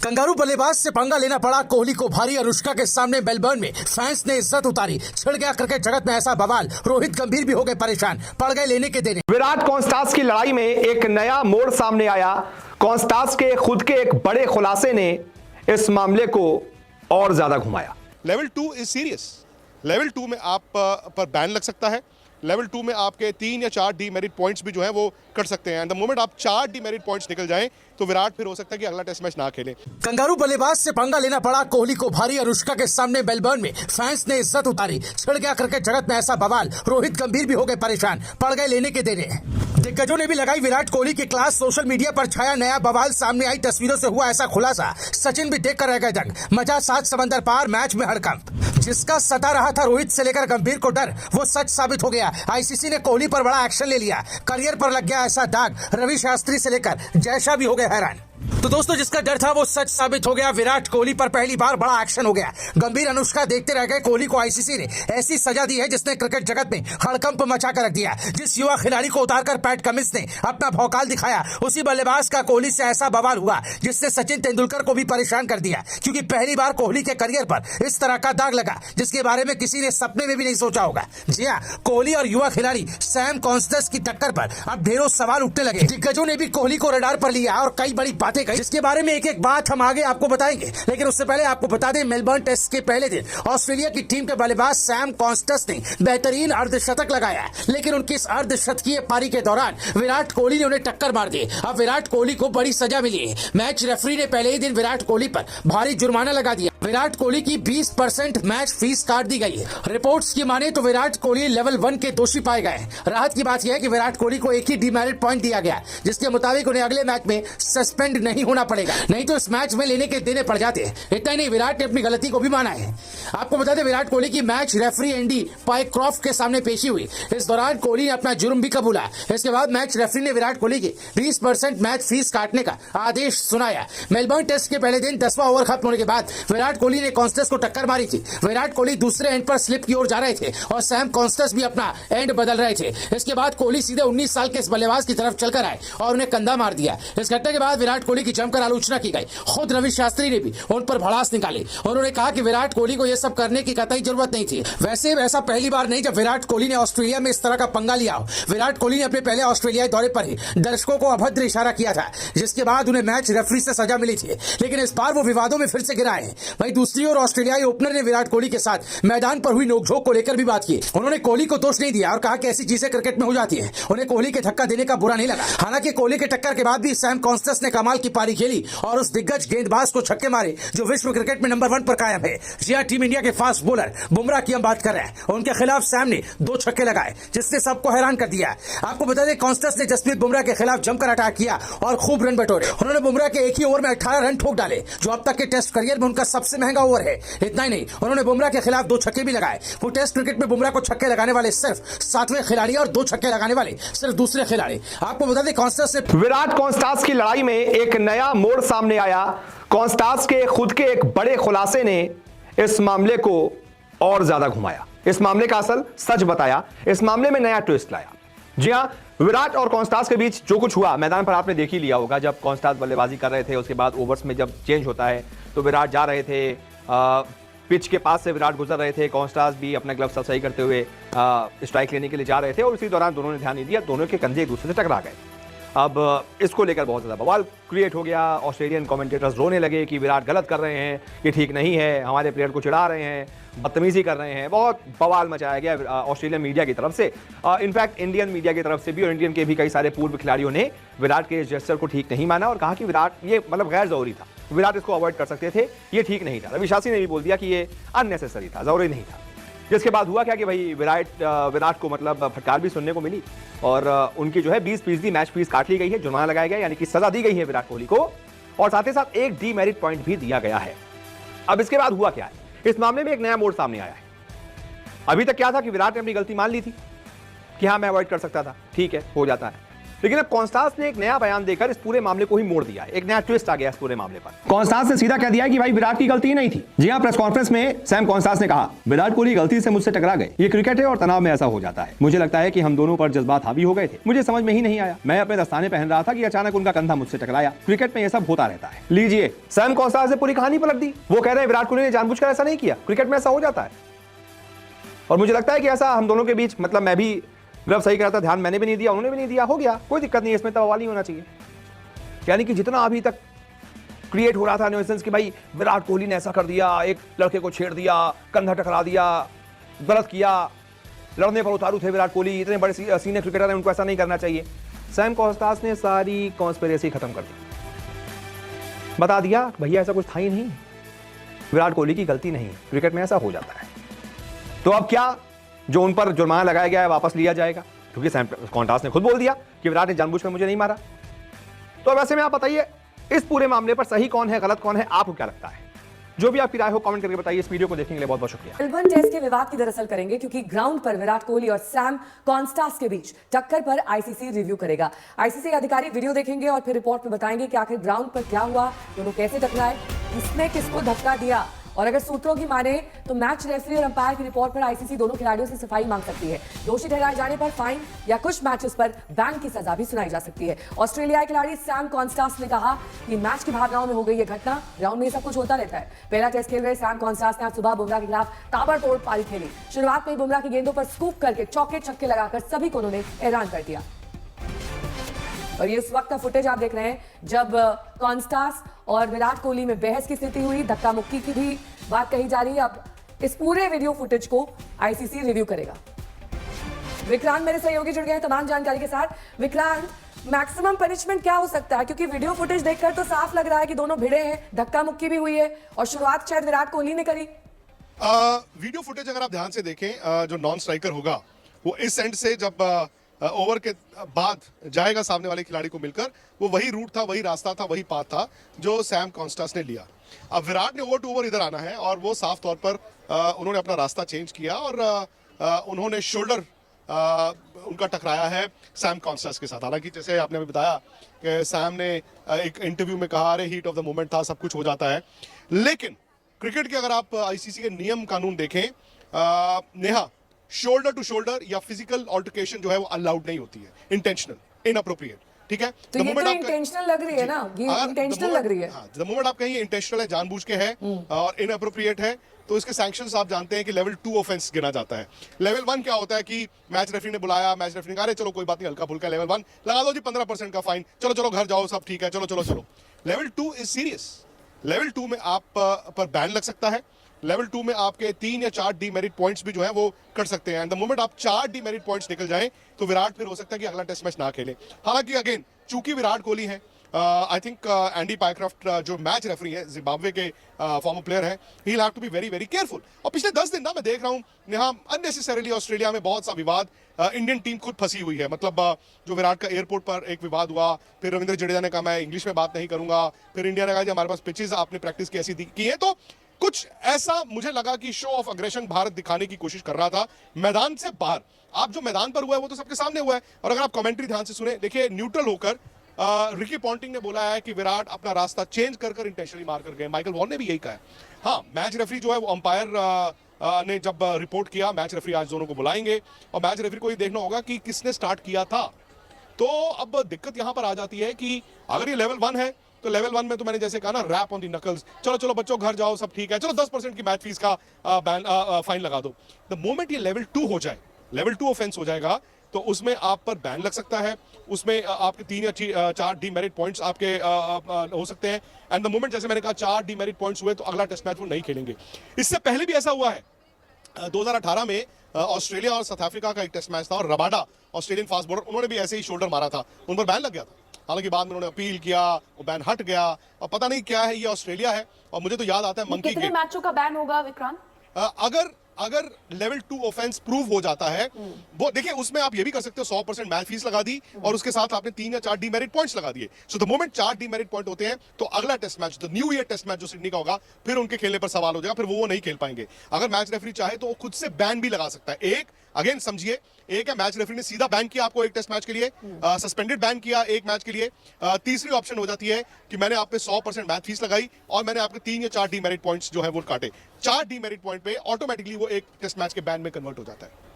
Kangaroo बल्लेबाज से पंगा लेना पड़ा कोहली को भारी। अनुष्का के सामने मेलबर्न में फैंस ने इज्जत उतारी। छिड़ गया क्रिकेट जगत में ऐसा बवाल। रोहित गंभीर भी हो गए परेशान, पड़ गए लेने के देने। विराट कॉन्स्टास की लड़ाई में एक नया मोड़ सामने आया। कॉन्स्टास के खुद के एक बड़े खुलासे ने इस मामले को और ज्यादा घुमाया। Level 2 is serious. लेवल 2 में आप पर बैन लग सकता है। लेवल 2 में आपके 3 या 4 डीमेरिट पॉइंट्स भी जो है वो कट सकते हैं। एंड द मोमेंट आप 4 डीमेरिट पॉइंट्स निकल जाएं तो विराट फिर हो सकता है कि अगला टेस्ट मैच ना खेले। कंगारू बल्लेबाज से पंगा लेना पड़ा कोहली को भारी। अनुष्का के सामने मेलबर्न में फैंस ने इज्जत उतारी। छिड़ गया क्रिकेट जगत में ऐसा बवाल। रोहित गंभीर भी हो गए परेशान, पड़ गए लेने के देने। दिग्गजों ने भी लगाई विराट कोहली की क्लास। सोशल मीडिया पर छाया नया बवाल। सामने आई तस्वीरों से हुआ ऐसा खुलासा। सचिन भी देखकर रह गए दंग। मचा 7 समंदर पार। मैच में हड़कंप। जिसका सता रहा था रोहित से लेकर गंभीर को डर, वो सच साबित हो गया। आईसीसी ने कोहली पर बड़ा एक्शन ले लिया। करियर पर लग गया ऐसा दाग। रवि शास्त्री से लेकर जयशाह भी हो गए हैरान। तो दोस्तों, जिसका डर था वो सच साबित हो गया। विराट कोहली पर पहली बार बड़ा एक्शन हो गया। गंभीर अनुष्का देखते रह गए। कोहली को आईसीसी ने ऐसी सजा दी है जिसने क्रिकेट जगत में हड़कंप मचा कर रख दिया। जिस युवा खिलाड़ी को उतारकर पैट कमिंस ने अपना भौकाल दिखाया, उसी बल्लेबाज का कोहली से ऐसा बवाल हुआ जिसने सचिन तेंदुलकर को भी परेशान कर दिया। क्योंकि पहली बार कोहली के करियर पर इस तरह का दाग लगा जिसके बारे में किसी ने सपने में भी नहीं सोचा होगा। जी हाँ, कोहली और युवा खिलाड़ी सैम कॉन्स्टेस की टक्कर पर अब ढेरों सवाल उठने लगे। दिग्गजों ने भी कोहली को रडार पर लिया और कई बड़ी बातें कही, जिसके बारे में एक एक बात हम आगे आपको बताएंगे। लेकिन उससे पहले आपको बता दें, मेलबर्न टेस्ट के पहले दिन ऑस्ट्रेलिया की टीम के बल्लेबाज सैम कॉन्स्टेस ने बेहतरीन अर्धशतक लगाया। लेकिन उनकी इस अर्धशतकीय पारी के दौरान विराट कोहली ने उन्हें टक्कर मार दी। अब विराट कोहली को बड़ी सजा मिली है। मैच रेफरी ने पहले ही दिन विराट कोहली पर भारी जुर्माना लगा दिया। विराट कोहली की 20% मैच फीस काट दी गई है। रिपोर्ट्स की माने तो विराट कोहली लेवल 1 के दोषी पाए गए। राहत की बात यह है कि विराट कोहली को एक ही डीमेरिट पॉइंट दिया गया, जिसके मुताबिक उन्हें अगले मैच में सस्पेंड नहीं होना पड़ेगा, नहीं तो इस मैच में लेने के देने पड़ जाते। इतना ही नहीं, विराट ने अपनी गलती को भी माना है। आपको बता दें, विराट कोहली की मैच रेफरी एंडी पाइक्रॉफ्ट के सामने पेशी हुई। इस दौरान कोहली ने अपना जुर्म भी कबूला। इसके बाद मैच रेफरी ने विराट कोहली की 20% मैच फीस काटने का आदेश सुनाया। मेलबर्न टेस्ट के पहले दिन 10वां ओवर खत्म होने के बाद विराट कोहली ने कॉन्स्टेस को टक्कर मारी थी। विराट कोहली दूसरे एंड पर स्लिप की ओर जा रहे थे और सैम कॉन्स्टेस भी अपना एंड बदल रहे थे। इसके बाद कोहली सीधे 19 साल के इस बल्लेबाज की तरफ चलकर आए और उन्हें कंधा मार दिया। इस घटना के बाद विराट कोहली की जमकर आलोचना की गई। खुद रवि शास्त्री ने भी उन पर भड़ास निकाली। उन्होंने कहा कि विराट कोहली को यह सब करने की कतई जरूरत नहीं थी। वैसे ऐसा पहली बार नहीं जब विराट कोहली ने ऑस्ट्रेलिया में इस तरह का पंगा लिया हो। विराट कोहली ने अपने पहले ऑस्ट्रेलियाई दौरे पर ही दर्शकों को अभद्र इशारा किया था, जिसके बाद उन्हें मैच रेफरी से सजा मिली थी। लेकिन इस बार वो विवादों में फिर से गिरा है। वहीं दूसरी ओर ऑस्ट्रेलियाई ओपनर ने विराट कोहली के साथ मैदान पर हुई नोकझोंक को लेकर भी बात की। उन्होंने कोहली को दोष नहीं दिया और कहा कि ऐसी चीजें क्रिकेट में हो जाती है। उन्हें कोहली के धक्का देने का बुरा नहीं लगा। हालांकि कोहली के टक्कर के बाद भी सैम कॉन्स्टेस ने कमाल की पारी खेली और उस दिग्गज गेंदबाज को छक्के मारे जो विश्व क्रिकेट में नंबर 1 पर कायम है। जी हां, टीम इंडिया के फास्ट बॉलर बुमराह की हम बात कर रहे हैं। उनके खिलाफ सैम ने 2 छक्के लगाए जिसने सबको हैरान कर दिया। आपको बता दें, कॉन्स्टेस ने जसप्रीत बुमराह के खिलाफ जमकर अटैक किया और खूब रन बटोरे। उन्होंने बुमराह के एक ही ओवर में 18 रन ठोक डाले, जो अब तक के टेस्ट करियर में उनका सबसे महंगा ओवर है। इतना ही नहीं, उन्होंने बुमराह के खिलाफ 2 छक्के भी लगाए। वो टेस्ट क्रिकेट में बुमराह को छक्के लगाने वाले सिर्फ 7वें खिलाड़ी और 2 छक्के लगाने वाले सिर्फ दूसरे खिलाड़ी। आपको बता दें, कॉन्स्टेस ने विराट कॉन्स्टास की लड़ाई में एक नया मोड़ सामने आया। कॉन्स्टास के खुद के एक बड़े खुलासे ने इस मामले को और ज्यादा घुमाया। इस मामले का असल सच बताया। इस मामले में नया ट्विस्ट लाया। जी हां, विराट और कॉन्स्टास के बीच जो कुछ हुआ मैदान पर आपने देख ही लिया होगा। जब कॉन्स्टास बल्लेबाजी कर रहे थे, उसके बाद ओवर्स में जब चेंज होता है तो विराट जा रहे थे, पिच के पास से विराट गुजर रहे थे। कॉन्स्टास भी अपना ग्लव्स सही करते हुए स्ट्राइक लेने के लिए जा रहे थे और उसी दौरान दोनों ने ध्यान नहीं दिया। दोनों के कंधे एक दूसरे से टकरा गए। अब इसको लेकर बहुत ज़्यादा बवाल क्रिएट हो गया। ऑस्ट्रेलियन कमेंटेटर्स रोने लगे कि विराट गलत कर रहे हैं, ये ठीक नहीं है, हमारे प्लेयर को चिढ़ा रहे हैं, बदतमीजी कर रहे हैं। बहुत बवाल मचाया गया ऑस्ट्रेलियन मीडिया की तरफ से। इनफैक्ट इंडियन मीडिया की तरफ से भी और इंडियन के भी कई सारे पूर्व खिलाड़ियों ने विराट के जेस्चर को ठीक नहीं माना और कहा कि विराट ये मतलब गैर ज़रूरी था, विराट इसको अवॉइड कर सकते थे, ये ठीक नहीं था। रवि शास्त्री ने भी बोल दिया कि ये अननेसेसरी था, ज़रूरी नहीं था। जिसके बाद हुआ क्या कि भाई विराट को मतलब फटकार भी सुनने को मिली और उनकी जो है 20% मैच फीस काट ली गई है, जुर्माना लगाया गया, यानी कि सजा दी गई है विराट कोहली को और साथ ही साथ एक डीमेरिट पॉइंट भी दिया गया है। अब इसके बाद हुआ क्या है, इस मामले में एक नया मोड़ सामने आया है। अभी तक क्या था कि विराट ने अपनी गलती मान ली थी कि हाँ मैं अवॉइड कर सकता था, ठीक है हो जाता है। लेकिन अब कॉन्स्टास ने एक नया बयान देकर इस पूरे मामले को ही मोड़ दिया है, एक नया ट्विस्ट आ गया इस पूरे मामले पर। कॉन्स्टास ने सीधा कह दिया कि भाई विराट की गलती ही नहीं थी। जी हां, प्रेस कॉन्फ्रेंस में सैम कॉन्स्टास ने कहा विराट कोहली गलती से मुझसे टकरा गए, ये क्रिकेट है और तनाव में ऐसा हो जाता है। मुझे लगता है कि हम दोनों पर जज्बात हावी हो गए थे, मुझे समझ में ही नहीं आया, मैं अपने दस्ताने पहन रहा था कि अचानक उनका कंधा मुझसे टकराया। क्रिकेट में यह सब होता रहता है। लीजिए, सैम कॉन्स्टास ने पूरी कहानी पलट दी। वो कह रहे हैं विराट कोहली ने जानबूझकर ऐसा नहीं किया, क्रिकेट में ऐसा हो जाता है। और मुझे लगता है कि ऐसा हम दोनों के बीच, मतलब मैं भी ग्रव सही करा था, ध्यान मैंने भी नहीं दिया, उन्होंने भी नहीं दिया, हो गया, कोई दिक्कत नहीं है, इसमें तवाल नहीं होना चाहिए। यानी कि जितना अभी तक क्रिएट हो रहा था न्यूसेंस कि भाई विराट कोहली ने ऐसा कर दिया, एक लड़के को छेड़ दिया, कंधा टकरा दिया, गलत किया, लड़ने पर उतारू थे विराट कोहली, इतने बड़े सीनियर क्रिकेटर हैं, उनको ऐसा नहीं करना चाहिए। सैम कॉन्स्टास ने सारी कॉन्स्पिरेसी खत्म कर दी, बता दिया भैया ऐसा कुछ था ही नहीं, विराट कोहली की गलती नहीं, क्रिकेट में ऐसा हो जाता है। तो अब क्या, जो उन पर जुर्माना लगाया गया है वापस लिया जाएगा, क्योंकि सैम कॉन्स्टास ने खुद बोल दिया कि विराट ने जानबूझकर मुझे नहीं मारा। तो वैसे में आप बताइए इस पूरे मामले पर सही कौन है, गलत कौन है, आपको क्या लगता है? जो भी आपकी राय हो कमेंट करके बताइए। इस वीडियो को देखने के लिए बहुत बहुत शुक्रिया। मेलबर्न टेस्ट के विवाद की दरअसल करेंगे क्योंकि ग्राउंड पर विराट कोहली और सैम कॉन्स्टास के बीच टक्कर पर आईसीसी रिव्यू करेगा। आईसीसी अधिकारी वीडियो देखेंगे और फिर रिपोर्ट में बताएंगे कि आखिर ग्राउंड पर क्या हुआ, दोनों कैसे टकराए, किसने किसको धक्का दिया। और अगर सूत्रों की माने तो मैच रेफरी और अंपायर की रिपोर्ट पर आईसीसी दोनों खिलाड़ियों से सफाई मांग सकती है। दोषी ठहराए जाने पर फाइन या कुछ मैचेस पर बैन की सजा भी सुनाई जा सकती है। ऑस्ट्रेलियाई खिलाड़ी सैम कॉन्स्टास ने कहा कि मैच की भावनाओं में हो गई ये घटना, ग्राउंड में सब कुछ होता रहता है। पहला टेस्ट खेल रहे सैम कॉन्स्टास ने आज सुबह बुमराह के खिलाफ ताबड़तोड़ पारी खेली। शुरुआत में बुमराह की गेंदों पर स्कूप करके चौके छक्के लगाकर सभी को उन्होंने हैरान कर दिया। और ये उस वक्त का फुटेज आप देख रहे हैं जब कॉन्स्टास और विराट कोहली में बहस की स्थिति हुई, धक्का मुक्की की भी बात कही जा रही है। अब इस पूरे वीडियो फुटेज को आईसीसी रिव्यू करेगा। विक्रांत मेरे सहयोगी जुड़ गए हैं तमाम जानकारी के साथ। विक्रांत, मैक्सिमम पनिशमेंट क्या हो सकता है, क्योंकि वीडियो फुटेज देखकर तो साफ लग रहा है कि दोनों भिड़े हैं, धक्का मुक्की भी हुई है और शुरुआत शायद विराट कोहली ने करी। वीडियो फुटेज अगर आप ध्यान से देखें, जो नॉन स्ट्राइकर होगा वो इस एंड से जब ओवर के बाद जाएगा सामने वाले खिलाड़ी को मिलकर, वो वही रूट था, वही रास्ता था, वही पाथ था जो सैम कॉन्स्टास ने लिया। अब विराट ने ओवर टू ओवर इधर आना है और वो साफ तौर पर उन्होंने अपना रास्ता चेंज किया और उन्होंने शोल्डर उनका टकराया है सैम कॉन्स्टास के साथ। हालांकि जैसे आपने अभी बताया कि सैम ने एक इंटरव्यू में कहा अरे हीट ऑफ द मोमेंट था, सब कुछ हो जाता है, लेकिन क्रिकेट के अगर आप आईसीसी के नियम कानून देखें, नेहा, शोल्डर टू शोल्डर या फिजिकल ऑल्टरकेशन जो है वो अलाउड नहीं होती है, इंटेंशनल, इनअप्रोप्रिएट, ठीक है। तो ये तो इंटेंशनल लग रही है ना, ये इंटेंशनल लग रही है। द मोमेंट आप कहेंगे इंटेंशनल है, जानबूझ के है और इनअप्रोप्रिएट है, तो इसके सैंक्शंस आप जानते हैं कि लेवल 2 ऑफेंस गिना जाता है। लेवल 1 क्या होता है कि मैच रेफरी ने बुलाया, मैच रेफरी ने कहा अरे चलो कोई बात नहीं, हल्का फुल्का लेवल 1 लगा दो जी, 15% का फाइन, चलो चलो घर जाओ, सब ठीक है, चलो चलो चलो। Level 2 is serious. लेवल 2 में आप पर बैन लग सकता है। लेवल 2 में आपके 3 या 4 डीमेरिट पॉइंट्स भी जो है वो कट सकते हैं। एंड द मोमेंट आप 4 डीमेरिट पॉइंट्स निकल जाएं तो विराट फिर हो सकता है कि अगला टेस्ट मैच ना खेले। हालांकि अगेन चूंकि विराट कोहली है, आई थिंक एंडी पाइक्रॉफ्ट जो मैच रेफरी है, जिम्बाब्वे के फॉर्मर प्लेयर है, he will have to be very very careful. और पिछले 10 दिन ना मैं देख रहा हूँ यहाँ अननेसेसरीली ऑस्ट्रेलिया में बहुत सा विवाद, इंडियन टीम खुद फंसी हुई है। मतलब जो विराट का एयरपोर्ट पर एक विवाद हुआ, फिर रविंद्र जडेजा ने कहा मैं इंग्लिश में बात नहीं करूंगा, फिर इंडिया ने कहा कि हमारे पास पिचेस आपने प्रैक्टिस की ऐसी की है, तो कुछ ऐसा मुझे लगा कि शो ऑफ अग्रेशन भारत दिखाने की कोशिश कर रहा था मैदान से बाहर। आप जो मैदान पर हुआ है वो तो सबके सामने हुआ है, और अगर आप कमेंट्री ध्यान से सुने, देखिए न्यूट्रल होकर रिकी पॉन्टिंग ने बोला है कि विराट अपना रास्ता चेंज कर इंटेंशनली मार कर गए। माइकल वॉर्न ने भी यही कहा है। हाँ, मैच रेफरी जो है वो अंपायर ने जब रिपोर्ट किया, मैच रेफरी आज दोनों को बुलाएंगे और मैच रेफरी को ये देखना होगा कि किसने स्टार्ट किया था। तो अब दिक्कत यहां पर आ जाती है कि अगर ये लेवल 1 है तो लेवल 1 में तो मैंने जैसे कहा ना, रैप ऑन दी नकल्स, चलो चलो बच्चों घर जाओ, सब ठीक है, चलो 10% की मैच फीस का फाइन लगा दो। द मोमेंट ये लेवल 2 हो जाए, लेवल 2 ऑफेंस हो जाएगा, तो उसमें आप पर बैन लग सकता है, उसमें आपके 3 या 4 डीमेरिट पॉइंट्स आपके हो सकते हैं। एंड द मोमेंट जैसे मैंने कहा 4 डीमेरिट पॉइंट्स हुए तो अगला टेस्ट मैच वो नहीं खेलेंगे। इससे पहले भी ऐसा हुआ है, 2018 में ऑस्ट्रेलिया और साउथ अफ्रीका का एक टेस्ट मैच था और रबाडा ऑस्ट्रेलियन फास्ट बॉलर, उन्होंने भी ऐसे ही शोल्डर मारा था, उन पर बैन लग गया था। हालांकि बाद में उन्होंने अपील किया, वो बैन हट गया, और पता नहीं क्या है, ये ऑस्ट्रेलिया है। और मुझे तो याद आता है मंकी कितने मैचों का बैन होगा विक्रांत? अगर लेवल 2 ऑफेंस प्रूव हो जाता है, वो देखिए उसमें आप ये भी कर सकते हो 100% मैच फीस लगा दी और उसके साथ आपने 3 या 4 डीमेरिट पॉइंट्स लगा दिए। So the moment 4 demerit point होते हैं तो अगला test match, the new year test match जो सिडनी का होगा, फिर उनके खेलने पर सवाल हो जाएगा, फिर वो नहीं खेल पाएंगे। अगर मैच रेफरी चाहे तो वो खुद से बैन भी लगा सकता है। एक अगेन समझिए, एक है मैच रेफरी ने सीधा बैन किया आपको एक टेस्ट मैच के लिए, सस्पेंडेड बैन किया एक मैच के लिए। तीसरी ऑप्शन हो जाती है कि मैंने आप पे 100% मैच फीस लगाई और मैंने आपके 3 या 4 डीमेरिट पॉइंट्स जो है वो काटे। 4 डीमेरिट पॉइंट पे ऑटोमेटिकली वो एक टेस्ट मैच के बैन में कन्वर्ट हो जाता है।